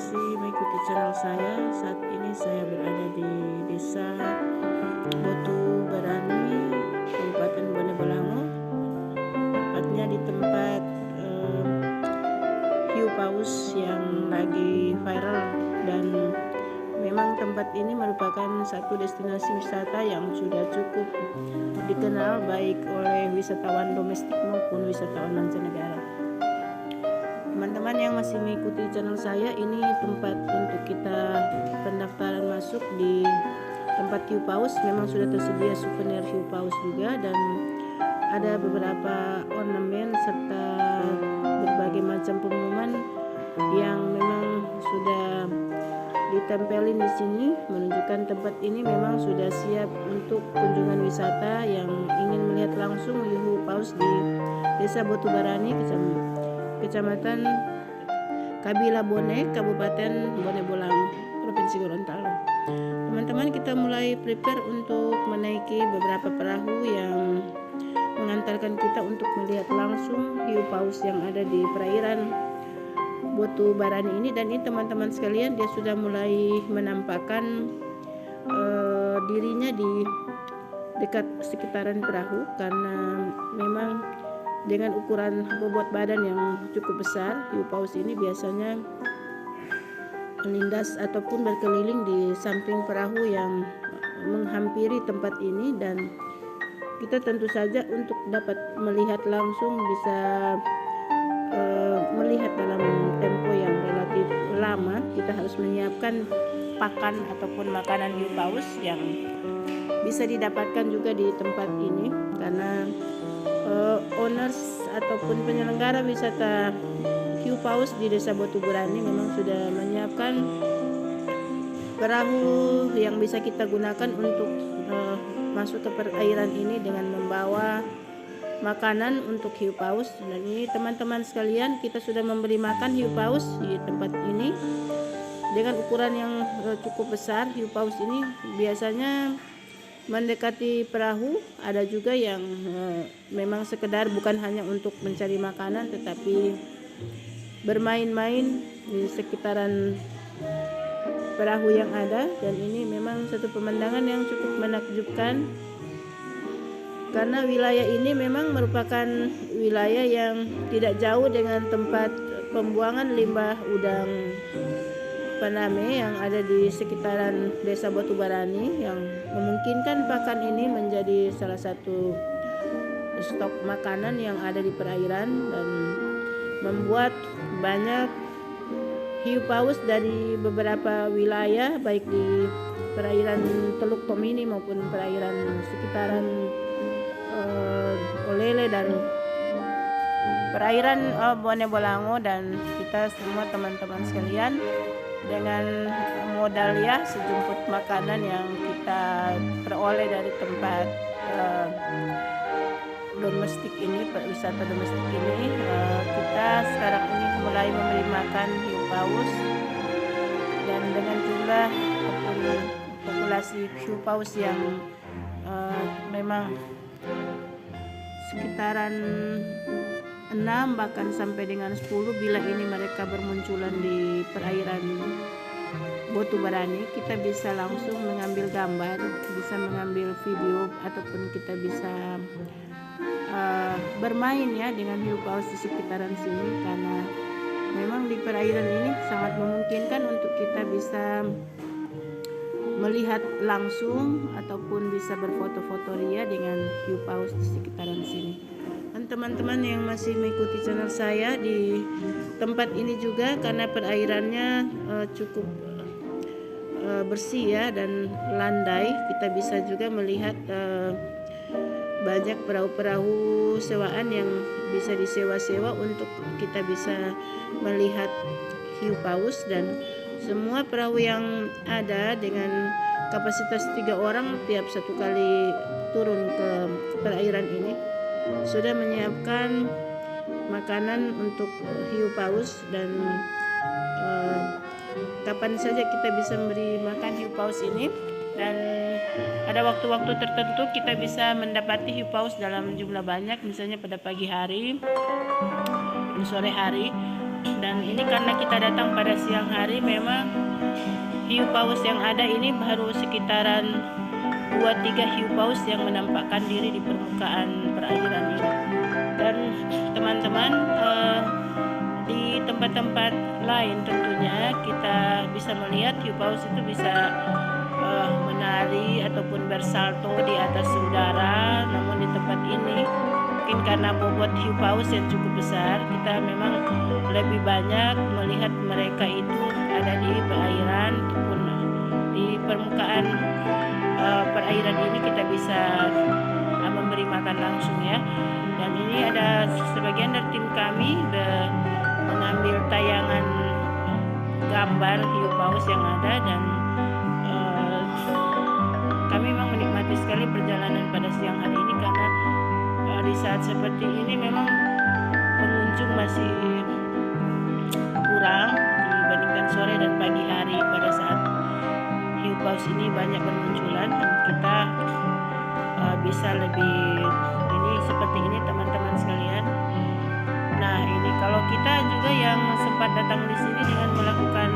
masih mengikuti channel saya. Saat ini saya berada di Desa Botu Barani, Kabupaten Bone Bolango, tepatnya di tempat hiu paus yang lagi viral, dan memang tempat ini merupakan satu destinasi wisata yang sudah cukup dikenal baik oleh wisatawan domestik maupun wisatawan mancanegara. Teman-teman yang masih mengikuti channel saya, ini tempat untuk kita pendaftaran masuk di tempat hiu paus. Memang sudah tersedia souvenir hiu paus juga, dan ada beberapa ornamen serta berbagai macam pengumuman yang memang sudah ditempelin di sini, menunjukkan tempat ini memang sudah siap untuk kunjungan wisata yang ingin melihat langsung hiu paus di Desa Botu Barani, Kecamatan Kabila Bone, Kabupaten Bone Bolango, Provinsi Gorontalo. Teman-teman, kita mulai prepare untuk menaiki beberapa perahu yang mengantarkan kita untuk melihat langsung hiu paus yang ada di perairan Botu Barani ini. Dan ini teman-teman sekalian, dia sudah mulai menampakkan dirinya di dekat sekitaran perahu, karena memang dengan ukuran bobot badan yang cukup besar, hiu paus ini biasanya melindas ataupun berkeliling di samping perahu yang menghampiri tempat ini, dan kita tentu saja untuk dapat melihat langsung bisa melihat dalam tempo yang relatif lama. Kita harus menyiapkan pakan ataupun makanan hiu paus yang bisa didapatkan juga di tempat ini, karena owners ataupun penyelenggara wisata hiu paus di Desa Botu Barani memang sudah menyiapkan perahu yang bisa kita gunakan untuk masuk ke perairan ini dengan membawa makanan untuk hiu paus. Dan ini teman-teman sekalian, kita sudah memberi makan hiu paus di tempat ini dengan ukuran yang cukup besar. Hiu paus ini biasanya mendekati perahu, ada juga yang memang sekedar bukan hanya untuk mencari makanan, tetapi bermain-main di sekitaran perahu yang ada. Dan ini memang satu pemandangan yang cukup menakjubkan, karena wilayah ini memang merupakan wilayah yang tidak jauh dengan tempat pembuangan limbah udang Paname yang ada di sekitaran Desa Botu Barani, yang memungkinkan pakan ini menjadi salah satu stok makanan yang ada di perairan, dan membuat banyak hiu paus dari beberapa wilayah baik di perairan Teluk Tomini maupun perairan sekitaran Olele dan perairan Bone Bolango, dan kita semua teman-teman sekalian dengan modal ya sejumput makanan yang kita peroleh dari tempat domestik ini, wisata domestik ini, kita sekarang ini mulai memberi makan hiu paus, dan dengan jumlah populasi hiu paus yang memang sekitaran 6 bahkan sampai dengan 10 bila ini mereka bermunculan di perairan Botu Barani, kita bisa langsung mengambil gambar, bisa mengambil video, ataupun kita bisa bermain ya dengan hiu paus di sekitaran sini, karena memang di perairan ini sangat memungkinkan untuk kita bisa melihat langsung ataupun bisa berfoto-foto ria dengan hiu paus di sekitaran sini. Dan teman-teman yang masih mengikuti channel saya di tempat ini juga, karena perairannya cukup bersih ya dan landai, kita bisa juga melihat banyak perahu-perahu sewaan yang bisa disewa-sewa untuk kita bisa melihat hiu paus. Dan semua perahu yang ada dengan kapasitas 3 orang tiap satu kali turun ke perairan ini sudah menyiapkan makanan untuk hiu paus, dan kapan saja kita bisa memberi makan hiu paus ini. Dan ada waktu-waktu tertentu kita bisa mendapati hiu paus dalam jumlah banyak, misalnya pada pagi hari, sore hari, Dan ini karena kita datang pada siang hari, memang hiu paus yang ada ini baru sekitaran 2-3 hiu paus yang menampakkan diri di permukaan perairan ini. Dan teman-teman, di tempat-tempat lain tentunya kita bisa melihat hiu paus itu bisa menari ataupun bersalto di atas udara. Namun di tempat ini mungkin karena bobot hiu paus yang cukup besar, kita memang lebih banyak melihat mereka itu ada di perairan ataupun di permukaan perairan ini. Kita bisa memberi makan langsung ya. Dan ini ada sebagian dari tim kami mengambil tayangan gambar hiu paus yang ada, dan kami memang menikmati sekali perjalanan pada siang hari ini karena di saat seperti ini memang pengunjung masih kurang dibandingkan sore dan pagi hari pada saat hiu paus ini banyak bermunculan, dan kita bisa lebih ini seperti ini teman-teman sekalian. Nah, ini kalau kita juga yang sempat datang di sini dengan melakukan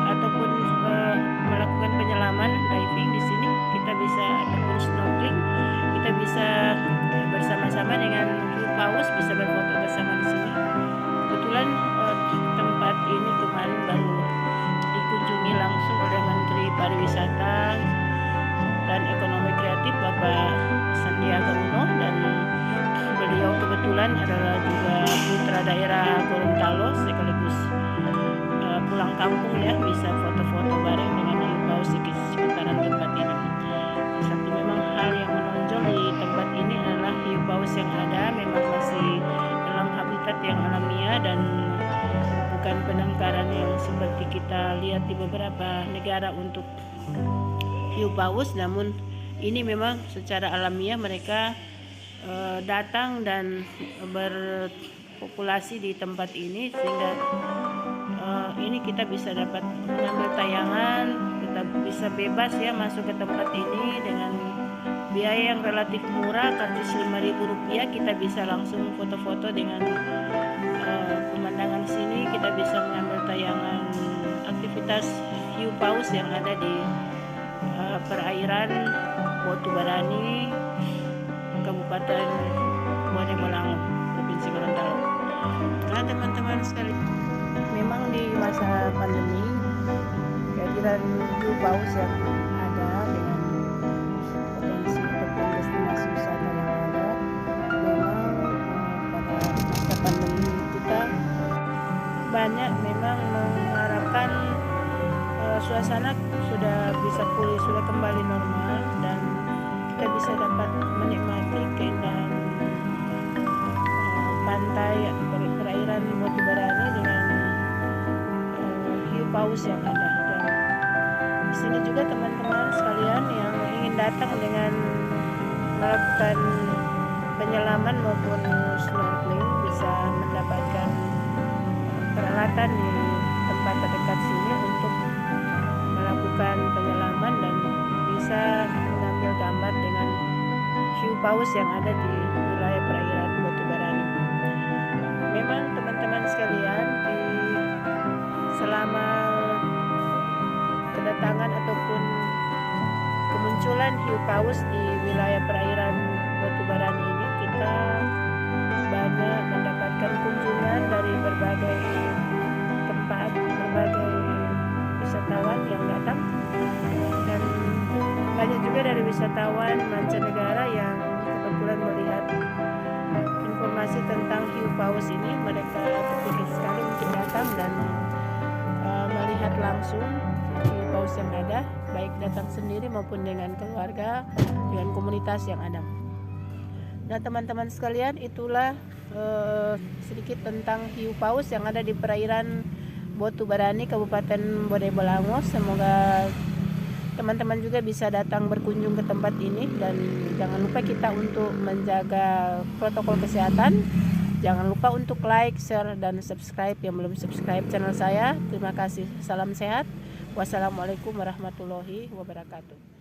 ataupun melakukan penyelaman diving di sini, kita bisa ataupun snorkeling, kita bisa bersama-sama dengan hiu paus, bisa berfoto bersama di sini. Kebetulan tempat ini kemarin baru dikunjungi langsung oleh Menteri Pariwisata dan Ekonomi Kreatif Bapak Sandiaga Uno, dan beliau kebetulan adalah juga putra daerah Gorontalo sekaligus pulang kampung ya, bisa foto-foto bareng dengan hiu paus di sekitaran tempat ini. Satu memang hal yang menonjol di tempat ini adalah hiu paus yang ada memang masih dalam habitat yang alamiah dan bukan penangkaran yang seperti kita lihat di beberapa negara untuk hiu paus. Namun ini memang secara alamiah mereka datang dan berpopulasi di tempat ini, sehingga ini kita bisa dapat mengambil tayangan, kita bisa bebas ya masuk ke tempat ini dengan biaya yang relatif murah, karcis Rp5.000. Kita bisa langsung foto-foto dengan pemandangan sini, kita bisa mengambil tayangan aktivitas hiu paus yang ada di perairan Botubarani, Kabupaten Bone Bolango, Provinsi Gorontalo. Nah teman-teman sekali, memang di masa pandemi kehadiran hiu paus yang ada dengan potensi ataupun destinasi wisata yang ada, memang pada masa pandemi kita banyak memang mengharapkan suasana sudah bisa pulih, sudah kembali normal, dan kita bisa dapat menikmati keindahan pantai atau perairan Botubarani dengan hiu paus yang ada. Dan di sini juga teman-teman sekalian yang ingin datang dengan melakukan penyelaman maupun snorkeling bisa mendapatkan peralatan di tempat terdekat sini untuk melakukan penyelaman dan bisa mengambil gambar dengan hiu paus yang ada di wilayah perairan Botubarani. Memang teman-teman sekalian, selama kedatangan ataupun kemunculan hiu paus di wilayah perairan Botubarani ini, kita banyak mendapatkan kunjungan dari berbagai tempat, berbagai wisatawan yang datang, dan banyak juga dari wisatawan mancanegara yang kebetulan melihat informasi tentang hiu paus ini. Mereka tertarik sekali untuk datang dan melihat langsung hiu paus yang ada, baik datang sendiri maupun dengan keluarga, dengan komunitas yang ada. Nah teman-teman sekalian, itulah sedikit tentang hiu paus yang ada di perairan Botubarani, Kabupaten Bone Bolango. Semoga teman-teman juga bisa datang berkunjung ke tempat ini, dan jangan lupa kita untuk menjaga protokol kesehatan. Jangan lupa untuk like, share, dan subscribe yang belum subscribe channel saya. Terima kasih. Salam sehat. Wassalamualaikum warahmatullahi wabarakatuh.